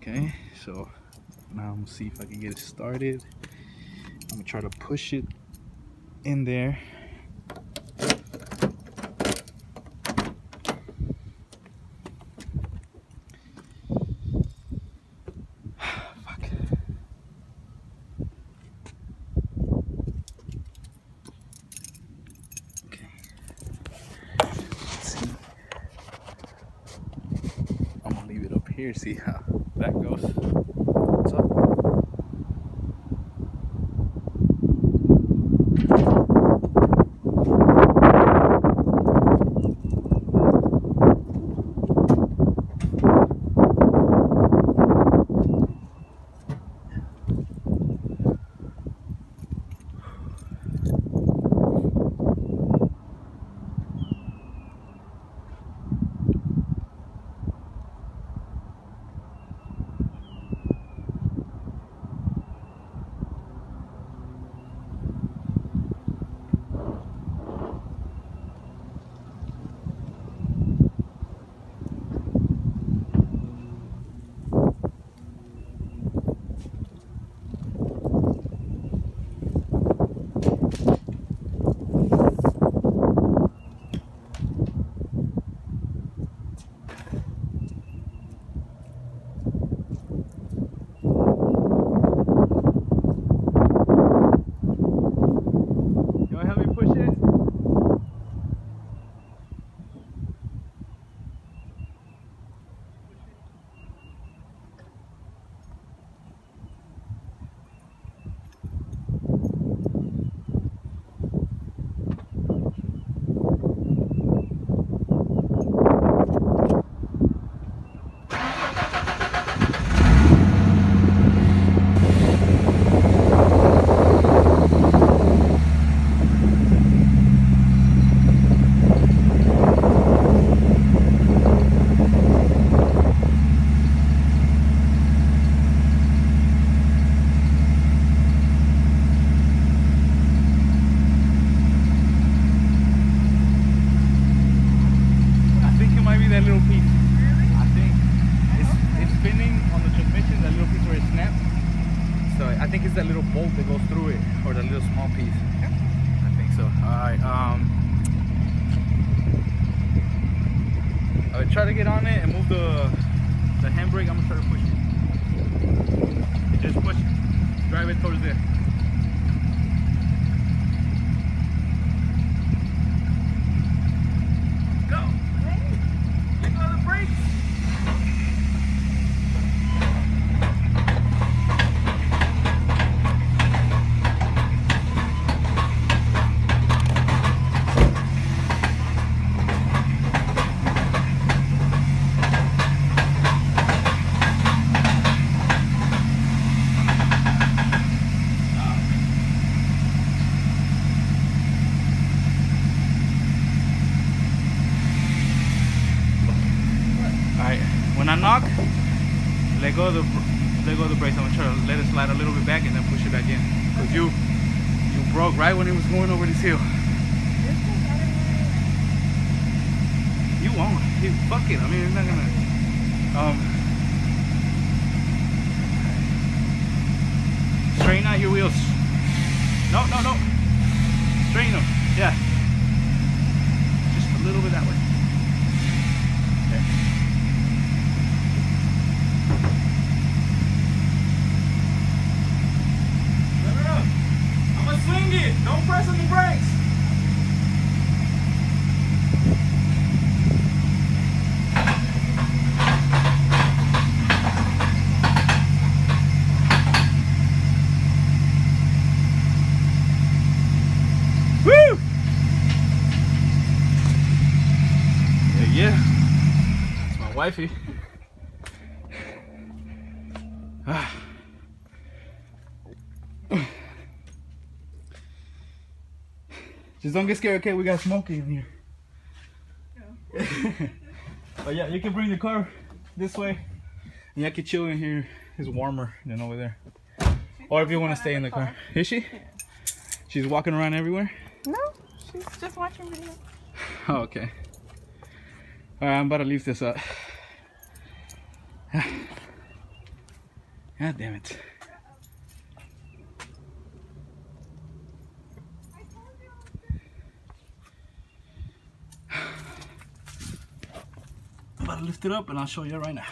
Okay, so now I'm gonna see if I can get it started. I'm gonna try to push it in there. Fuck. Okay. Let's see. I'm gonna leave it up here, see how that goes. What's up? You wanna help me push it? That little piece. Really? I think it's spinning on the transmission, that little piece where it snaps. So I think it's that little bolt that goes through it, or that little small piece. Yeah. I think so. Alright, I would try to get on it and move the handbrake. I'm gonna try to push it. Just push it. Drive it towards there. When I knock, let go of the brakes. I'm gonna try to let it slide a little bit back and then push it back in. Cause you broke right when it was going over this hill. You won't. Fuck it. I mean, it's not gonna. Straighten out your wheels. No. Straighten them. Yeah. Just a little bit that way. Swing it! Don't press on the brakes! Woo! Yeah. That's my wifey. Just don't get scared, okay? We got smoking in here. Yeah. But yeah, you can bring the car this way. Yeah, I can chill in here. It's warmer than over there. Or if you want to stay in the car. Is she? Yeah. She's walking around everywhere? No, she's just watching video. Oh, okay. Alright, I'm about to leave this up. God damn it. I'm about to lift it up and I'll show you right now.